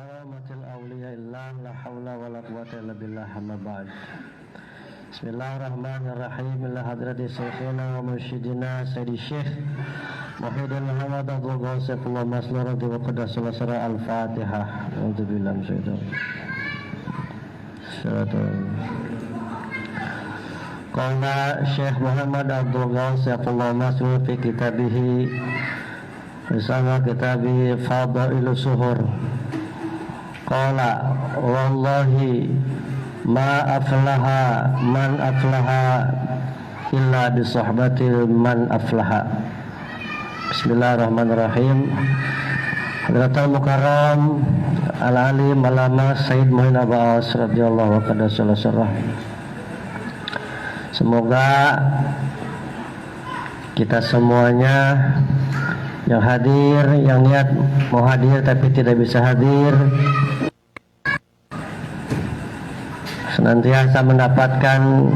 karamatil awliya illah la hawla wa la quwwata illa billah amma ba'd. Bismillahirrahmanirrahim. Ila hadrati syekhina wa mursyidina Sayyidi Syekh Muhyiddin Muhammad Abdul Ghaus Saifullah Maslur wa qaddasallahu sirra al-Fatihah. A'udzubillahi minasyaitonir rajim. Qala Syekh Muhammad Abdul Ghaus Saifullah Maslur fi kitabihi bersama kitabi Fadailus Suhur. Qala wallahi ma aflaha man aflaha illa bi suhbati man aflaha. Bismillahirrahmanirrahim. Hadratul Mukarram Al-Alim Alama Sayyid Muhyiddin Abbas radhiyallahu anhu. Semoga kita semuanya yang hadir, yang niat mau hadir tapi tidak bisa hadir, senantiasa mendapatkan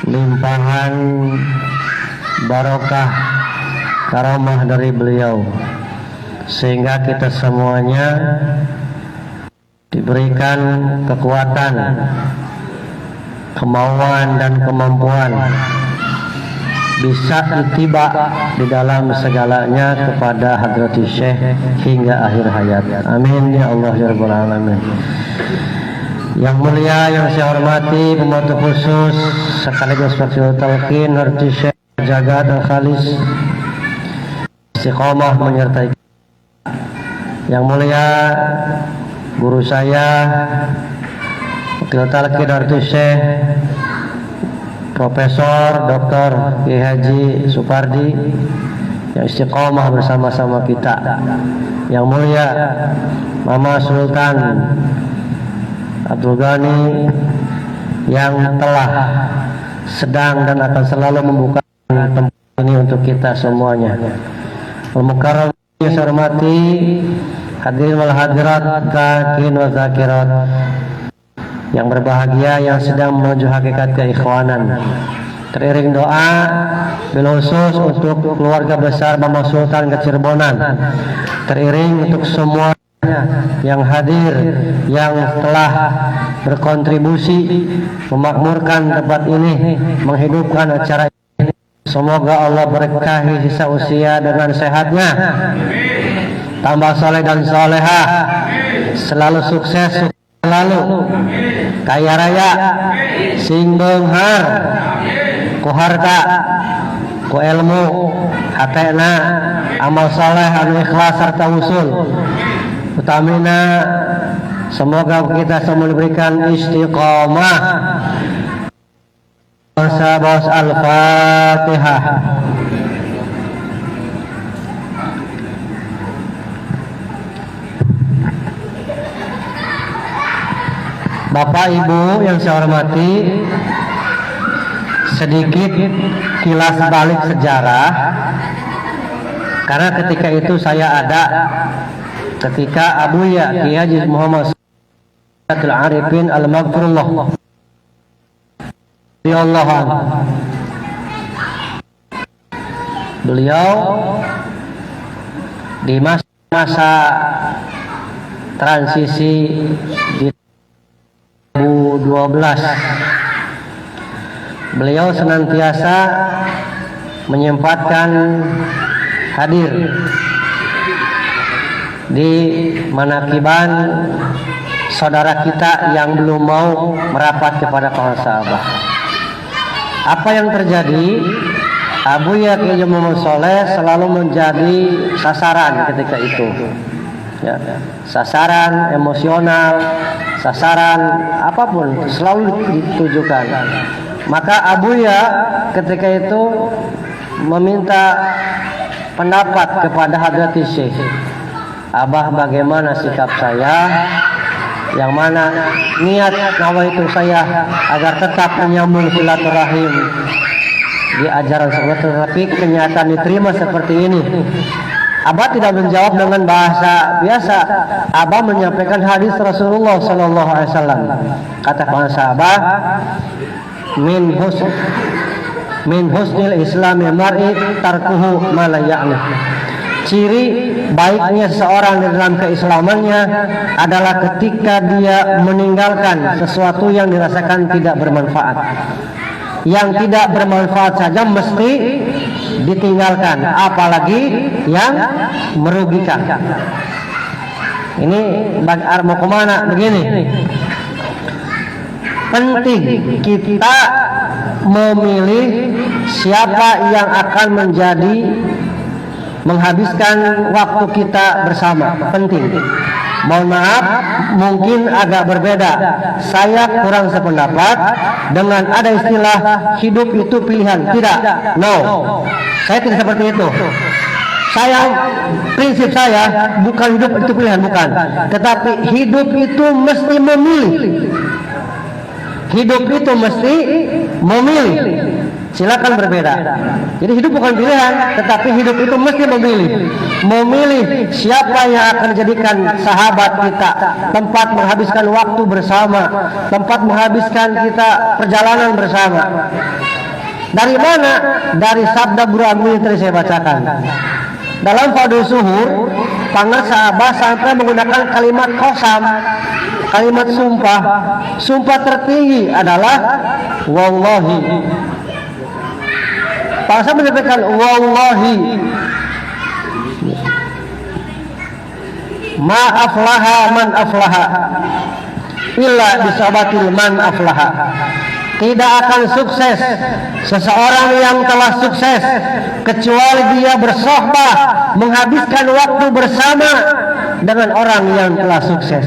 limpahan barokah karamah dari beliau, sehingga kita semuanya diberikan kekuatan, kemauan dan kemampuan bisa ittiba di dalam segalanya kepada Hadrati Syekh hingga akhir hayat. Amin ya Allah ya Rabbal Alamin. Yang mulia, yang saya hormati, pembantu khusus sekaligus Fathul Talqin Hadrati Syekh Jagat Al-Khalis istiqomah menyertai. Yang mulia guru saya Fathul Talqin Hadrati Syekh Profesor Dr. Kiai Haji Supardi yang istiqomah bersama-sama kita. Yang mulia Mama Sultan Abdul Ghani yang telah, sedang dan akan selalu membuka tempat ini untuk kita semuanya. Al-Mukarram yang saya hormati, hadirin wal hadirat, zakirin wa zakirat yang berbahagia yang sedang menuju hakikat keikhwanan. Teriring doa bil khusus untuk keluarga besar Mama Sultan Kecirbonan. Teriring untuk semua yang hadir, yang telah berkontribusi memakmurkan tempat ini, menghidupkan acara ini. Semoga Allah berkahi sisa usia dengan sehatnya, tambah soleh dan solehah, selalu sukses, selalu kaya raya, sing beunghar ku harta, ku ilmu, hatena, amal saleh anu ikhlas sarta usul. Utamina semoga kita semua diberikan istiqomah. Bos Al-Fatihah. Bapak Ibu yang saya hormati, sedikit kilas balik sejarah, karena ketika itu saya ada ketika Abuya Kiai Haji Muhammad Al-Arifin Al-Maghfurullah beliau di masa transisi di 2012 beliau senantiasa menyempatkan hadir di manakiban saudara kita yang belum mau merapat kepada kawan sahabat. Apa yang terjadi? Abuya Kiai Muhammad Soleh selalu menjadi sasaran ketika itu, ya, sasaran emosional, sasaran apapun selalu ditujukan. Maka Abuya ketika itu meminta pendapat kepada Hadrati Syekh, Abah, bagaimana sikap saya, yang mana niat nawaitu saya agar tetap menyambung silaturahim di ajaran seperti, tapi kenyataan diterima seperti ini. Abah tidak menjawab dengan bahasa biasa. Abah menyampaikan hadis Rasulullah Sallallahu Alaihi Wasallam. Kata para sahabat, min husnil islami mar'i tarkuhu ma la ya'ni. ciri baiknya seseorang di dalam keislamannya adalah ketika dia meninggalkan sesuatu yang dirasakan tidak bermanfaat. Yang tidak bermanfaat saja mesti ditinggalkan, apalagi yang merugikan. Ini mau kemana? Begini, penting kita memilih siapa yang akan menjadi menghabiskan waktu kita bersama. Penting. Mohon maaf, mungkin agak berbeda. Saya kurang sependapat dengan ada istilah hidup itu pilihan. Tidak, no, saya tidak seperti itu. Prinsip saya bukan hidup itu pilihan, bukan. Tetapi hidup itu mesti memilih. Hidup itu mesti memilih. Silakan berbeda. Jadi hidup bukan pilihan, tetapi hidup itu mesti memilih. Memilih siapa yang akan dijadikan sahabat kita, tempat menghabiskan waktu bersama, tempat menghabiskan kita perjalanan bersama. Dari mana? Dari sabda Guru Agung yang tadi saya bacakan. Dalam Fadhul Zuhur, para sahabat sampai menggunakan kalimat qasam, kalimat sumpah. Sumpah tertinggi adalah wallahi. Para sahabat menyampaikan wallahi ma aflaha man aflaha illa bisabatil man aflaha. Tidak akan sukses seseorang yang telah sukses kecuali dia bersohbah, menghabiskan waktu bersama dengan orang yang telah sukses.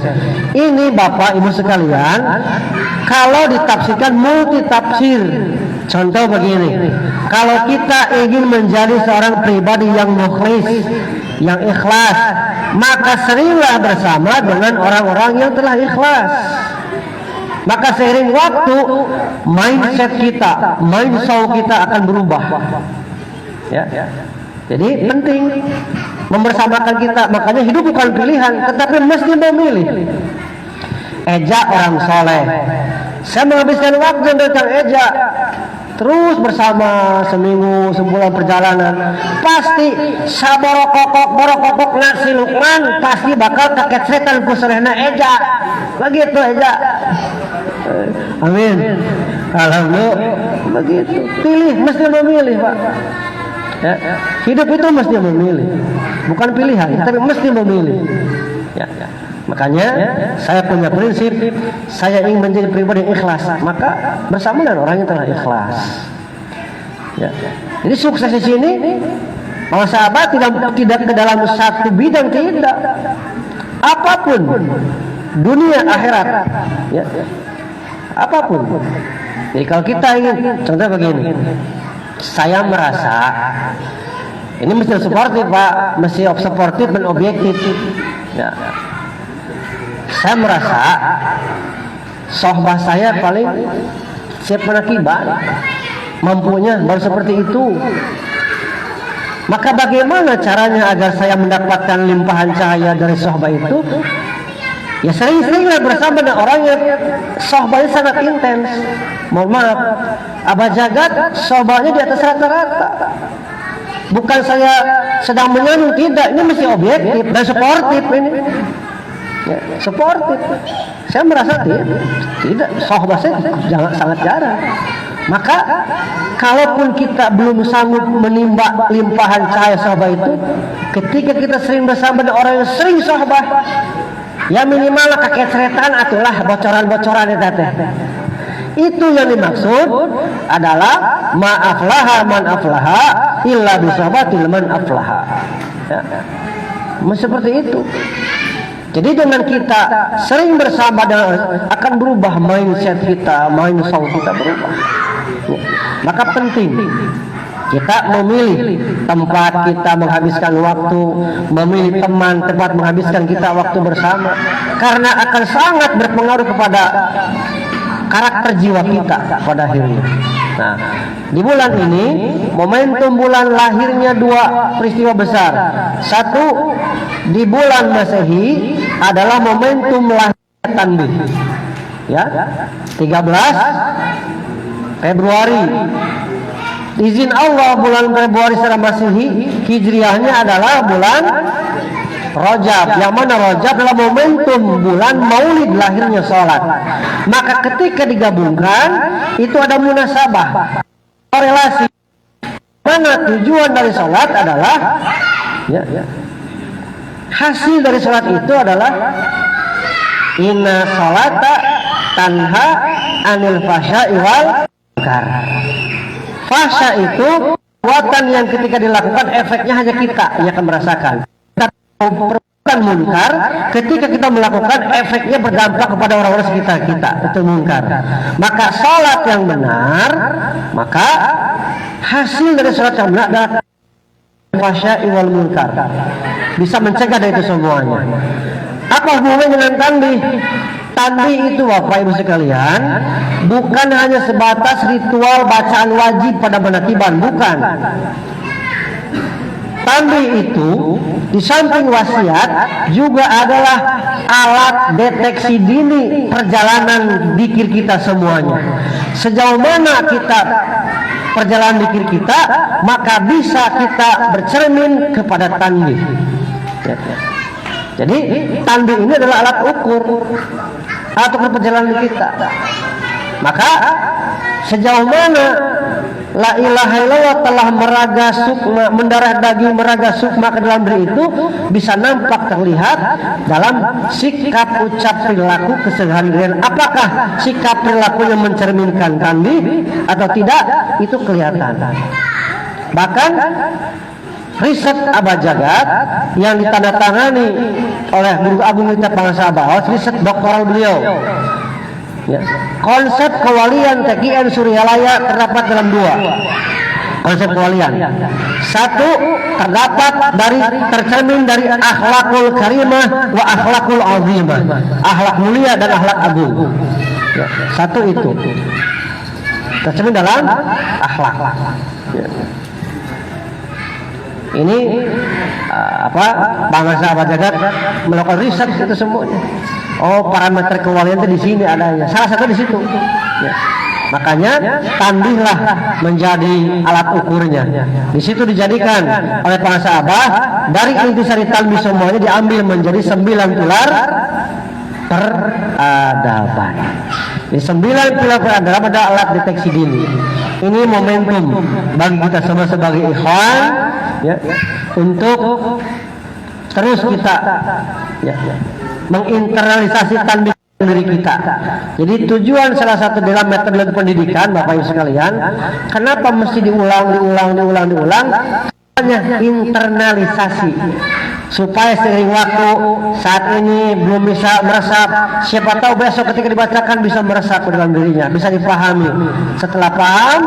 Ini Bapak Ibu sekalian, kalau ditafsirkan multi tafsir. Contoh begini, kalau kita ingin menjadi seorang pribadi yang mukhlis, yang ikhlas, maka seringlah bersama dengan orang-orang yang telah ikhlas. Maka seiring waktu, mindset kita, mindset kita akan berubah. Ya. Jadi penting membersamakan kita. Makanya hidup bukan pilihan, tetapi mesti memilih. Eja orang soleh. Saya menghabiskan waktu tentang Eja. Terus bersama seminggu, sebulan perjalanan, pasti saborokokok nasi Lukman pasti bakal kaget setan kuserena Eja. Begitu Eja. Amin. Alhamdulillah. Begitu. Pilih, mesti memilih, Pak. Ya. Hidup itu mesti memilih, bukan pilihan, tapi mesti memilih. Ya. Makanya saya punya prinsip, saya ingin menjadi pribadi yang ikhlas, maka bersama dengan orang yang telah ikhlas. Ya. Jadi sukses di sini, para sahabat tidak ke dalam satu bidang, tidak. Apapun, dunia akhirat, ya. Apapun. Jadi kalau kita ingin, contoh begini, saya merasa ini mesti suportif Pak, mesti suportif dan objektif. Ya. Saya merasa sohbah saya paling siap menakibat, mampunya baru seperti itu. Maka bagaimana caranya agar saya mendapatkan limpahan cahaya dari sohbah itu? Ya sering-seringlah bersama dengan orang yang sohbahnya sangat intens. Mohon maaf, Abah Jagat sohbahnya di atas rata-rata. Bukan saya sedang menyandung, tidak. Ini mesti objektif dan sportif ini. Ya, sportif. Saya merasa tidak sohbah saya sangat jarang. Maka kalaupun kita belum sanggup menimba limpahan cahaya sohbah itu, ketika kita sering bersama dengan orang yang sering sohbah, ya minimal kakek seretan atulah bocoran-bocoran itu. Itu yang dimaksud adalah ma'aflaha man aflaha illa bisabatil man aflaha. Ya. Seperti itu. Jadi dengan kita sering bersama dengan akan berubah mindset kita, mindset kita berubah. Ya. Maka penting kita memilih tempat kita menghabiskan waktu, memilih teman, tempat menghabiskan kita waktu bersama, karena akan sangat berpengaruh kepada karakter jiwa kita pada akhirnya. Nah, di bulan ini momentum bulan lahirnya dua peristiwa besar. Satu, di bulan Masehi adalah momentum lahir Tanbih. Ya, 13 Februari Izin Allah bulan Februari secara Masehi Hijriahnya adalah bulan Rajab, yang mana Rajab adalah momentum bulan Maulid lahirnya sholat. Maka ketika digabungkan itu ada munasabah, korelasi. Mana tujuan dari sholat adalah hasil dari sholat itu adalah inna sholata tanha anil fasya'i wal munkar. Fasya itu perbuatan yang ketika dilakukan efeknya hanya kita yang akan merasakan. Perbuatan munkar ketika kita melakukan efeknya berdampak kepada orang-orang sekitar kita, itu munkar. Maka sholat yang benar, maka hasil dari sholat yang benar adalah fasya'i wal munkar, bisa mencegah dari itu semuanya. Apa hubungannya dengan tanbih? Tanbih itu Bapak Ibu sekalian bukan hanya sebatas ritual bacaan wajib pada penatiban, bukan. Tanbih itu di samping wasiat juga adalah alat deteksi dini perjalanan zikir kita semuanya. Sejauh mana kita perjalanan zikir kita, maka bisa kita bercermin kepada tanbih. Jadi tanbih ini adalah alat ukur perjalanan kita. Maka sejauh mana la ilaha illallah telah meraga sukma, mendarah daging meraga sukma ke dalam diri itu bisa nampak terlihat dalam sikap ucap perilaku keseharian. Apakah sikap perilakunya mencerminkan tanbih atau tidak, itu kelihatan. Bahkan riset Abah Jagat yang ditandatangani oleh Guru Agung kita Bangsa Baos, riset doktoral beliau. Konsep kewalian TKN Suryalaya terdapat dalam dua konsep kewalian. Satu, tercermin dari akhlakul karimah wa akhlakul azimah, akhlak mulia dan akhlak agung. Satu itu tercermin dalam akhlak. Ini Bangsa Abah Jagat melakukan riset itu semuanya. Oh, parameter kewalian itu di sini adanya. Salah satu di situ. Makanya tanbihlah menjadi alat ukurnya. Di situ dijadikan oleh Bangsa Abah dari intisari tanbih semuanya diambil menjadi 9 pilar peradaban. Di 9 pilar peradaban ada alat deteksi dini. Ini momentum bagi kita semua sebagai ikhwan untuk terus kita menginternalisasi tanbih diri kita. Jadi tujuan salah satu dalam metode pendidikan Bapak Ibu sekalian, kenapa mesti diulang? Hanya internalisasi supaya seiring waktu saat ini belum bisa meresap, siapa tahu besok ketika dibacakan bisa meresap ke dalam dirinya, bisa dipahami. Setelah paham,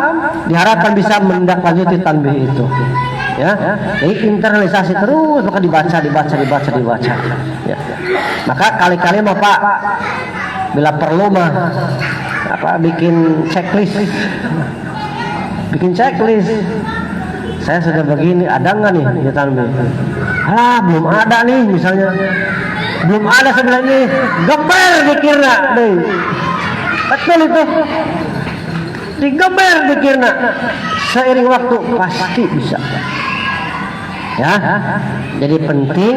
diharapkan bisa menindaklanjuti tanbih itu. Jadi internalisasi terus, maka dibaca. Maka kali-kali Pak bila perlu bikin checklist. Saya sudah begini, ada nggak nih di tanbih? Belum ada nih misalnya. Belum ada sebenarnya. Geber dikirna deh. Betul itu. Digeber dikirna. Seiring waktu pasti bisa. Jadi penting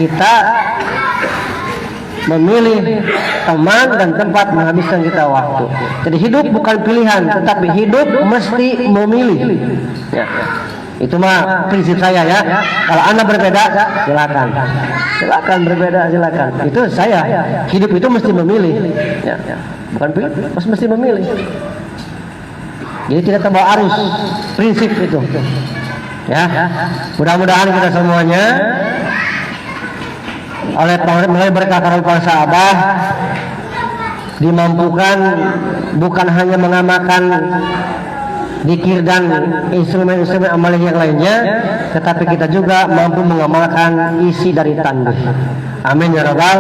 kita memilih teman dan tempat menghabiskan kita waktu. Jadi hidup bukan pilihan, tetapi hidup mesti memilih. Itu prinsip saya Kalau Anda berbeda, silakan berbeda, silakan. Itu saya. Hidup itu mesti memilih. Bukan pilih, mesti memilih. Jadi tidak terbawa arus. Prinsip itu. Mudah-mudahan kita semuanya melalui berkah karunia Bangsa Abah dimampukan bukan hanya mengamalkan zikir dan instrumen-instrumen amalia yang lainnya, tetapi kita juga mampu mengamalkan isi dari tanbih. Amin ya rabbal.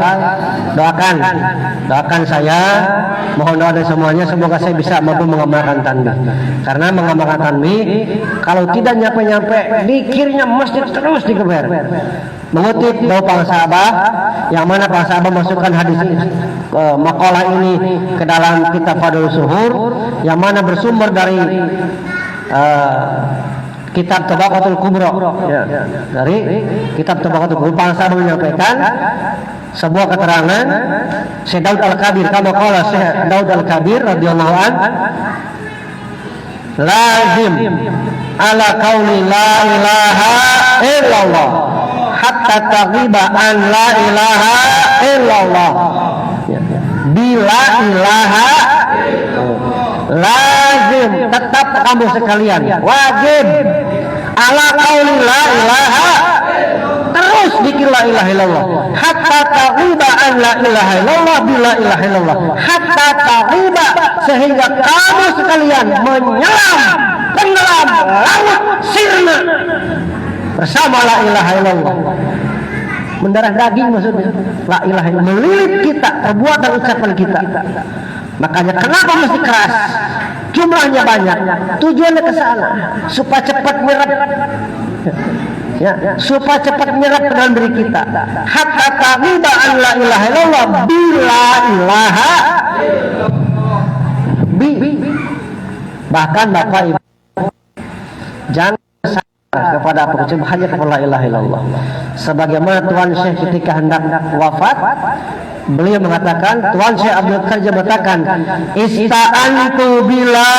Doakan saya, mohon doa dari semuanya, semoga saya bisa mampu mengamalkan tanbih. Karena mengamalkan tanbih, kalau tidak nyampe-nyampe, zikirnya mesti terus digeber. Mengutip dari Bangsa Abah, yang mana Bangsa Abah masukkan hadis makalah ini ke dalam kitab Fadlus Zuhur, yang mana bersumber dari kitab Tabaqatul Kubra, ya, dari kitab Tabaqatul Kubra, Bangsa menyampaikan sebuah keterangan Syekh Daud Al-Kabir, kama qala Syekh Daud Al-Kabir radhiyallahu an, lazim ala qauli la ilaha illallah hatta taghiba an la ilaha illallah. Bila ilaha, lazim, tetap kamu sekalian wajib ala qauli la ilaha, terus zikir la ilaha illallah hatta taghiba an la ilaha illallah, bila ilaha illallah hatta taghiba, sehingga kamu sekalian menyelam tenggelam laut sirna bersama la ilaha illallah. Mendarah daging maksudnya. La ilaha illallah melilit kita, perbuatan ucapan kita. Makanya kenapa mesti keras? Jumlahnya banyak. Tujuannya ke sana supaya cepat menyerap. Ya, supaya cepat menyerap ke dalam diri kita. Hatta taghiba an la ilaha illallah bila ilaha. Bahkan Bapak Ibu jangan kepada apa, hanya kepada la ilaha illallah. Sebagaimana Tuan Syekh ketika hendak wafat, beliau mengatakan, Tuan Syekh Abdul Qadir mengatakan, ista'antu bila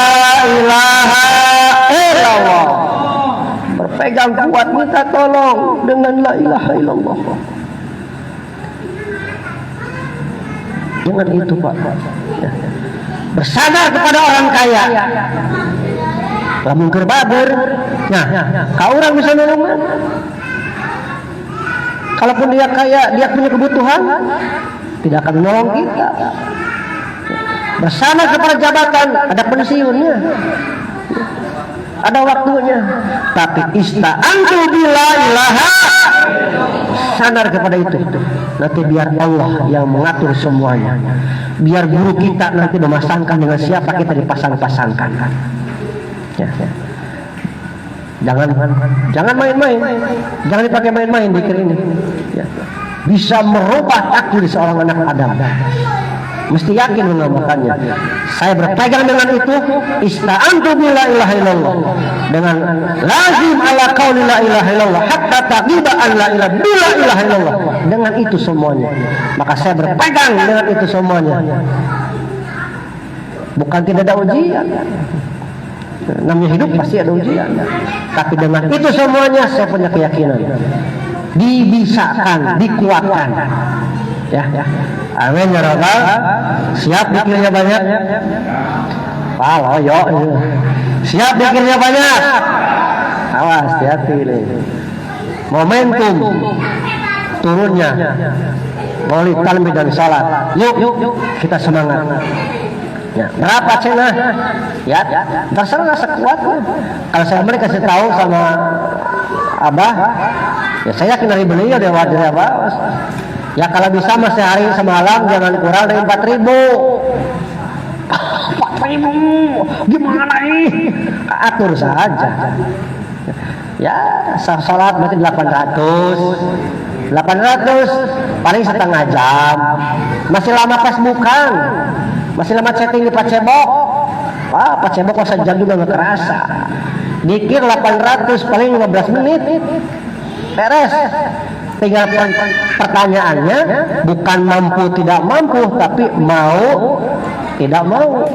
ilaha illallah, berpegang kuat minta tolong dengan la ilaha illallah. Dengan itu Pak, bersandar kepada orang kaya. Lamun keur bager, nah, kau orang bisa nolong. Kalaupun dia kaya, dia punya kebutuhan, tidak akan menolong kita. Bersandar kepada jabatan, ada pensiunnya, ada waktunya. Tapi ista'antu bila ilaha, sandar kepada itu. Nanti biar Allah yang mengatur semuanya. Biar guru kita nanti memasangkan dengan siapa kita dipasang-pasangkan. Ya. Jangan main-main, jangan dipakai main-main dikir ini. Ya. Bisa merubah takdir seorang anak Adam. Mesti yakin mengamalkannya. Saya berpegang dengan itu, ista'antu bila ilaha illallah, dengan lazim ala qauli la ilaha illallah hatta taghiba an la ilaha bila ilaha illallah. Dengan itu semuanya, maka saya berpegang dengan itu semuanya. Bukan tidak ada ujian. Namanya hidup pasti ada ujian, tapi dengan itu semuanya saya punya keyakinan dibisakan, dikuatkan. Ya, amin ya rabbal. Siap dikirnya banyak. Halo yo, siap dikirnya banyak. Awas, hati-hati nih. Momentum turunnya Maulid Talmi dan salat. Yuk kita semangat. Ya, berapa cenah? Ya, terserah sekuatnya. Kalau saya mereka kasih tahu sama Abah, ya saya yakin dari beliau dia wajar ya Abah. Ya kalau bisa mas sehari semalam jangan kurang dari 4.000. 4.000 gimana ini? Atur saja. Ya, salat berarti 800 paling setengah jam. Masih lama Facebookan, masih lama chatting di Pacebok. Wah, Pacebok kok sejam juga nggak kerasa. Dikir 800 paling 15 menit beres. Tinggal pertanyaannya bukan mampu tidak mampu, tapi mau tidak mau.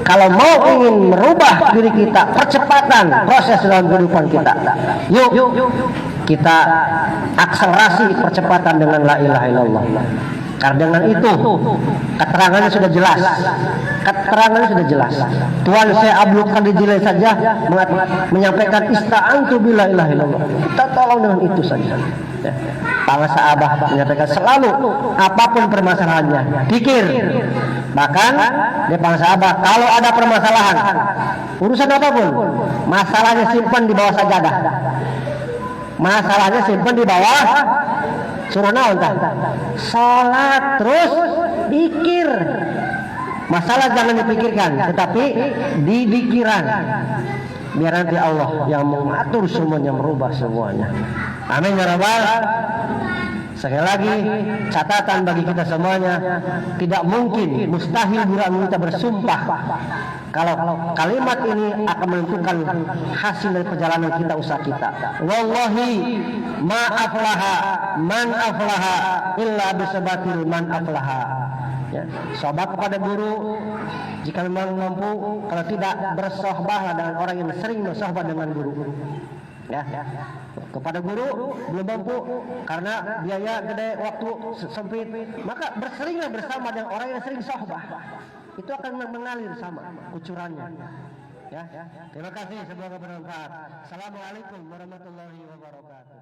Kalau mau ingin merubah diri kita, percepatan proses dalam kehidupan kita, yuk kita akselerasi percepatan dengan la ilaha illallah. Karena dengan itu keterangannya sudah jelas. Tuan Syekh Abdul Qadir Jilani saja menyampaikan ista'antu bila ilaha illallah. Kita tolong dengan itu saja. Bangsa Abah menyampaikan selalu apapun permasalahannya, pikir. Bahkan di bangsa Abah kalau ada permasalahan, urusan apapun, masalahnya simpan di bawah sajadah. Masalahnya simpan di bawah surah naon tah? Salat terus pikir. Masalah jangan dipikirkan, tetapi dipikiran. Biar nanti Allah yang mengatur semuanya, merubah semuanya. Amin ya rabbal. Sekali lagi catatan bagi kita semuanya, tidak mungkin, mustahil bila kita bersumpah Kalau kalimat ini akan menentukan hasil dari perjalanan kita, usaha kita. Wallahi ma aflaha man aflaha illa bisabatil man aflaha. Ya, sohbah kepada guru jika memang mampu, kalau tidak bersohbahlah dengan orang yang sering bersohbah dengan guru. Ya, kepada guru belum mampu karena biaya gede, waktu sempit, maka berseringlah bersama dengan orang yang sering sohbah. Itu akan mengalir sama kucurannya. Ya, terima kasih, semoga bermanfaat. Assalamualaikum warahmatullahi wabarakatuh.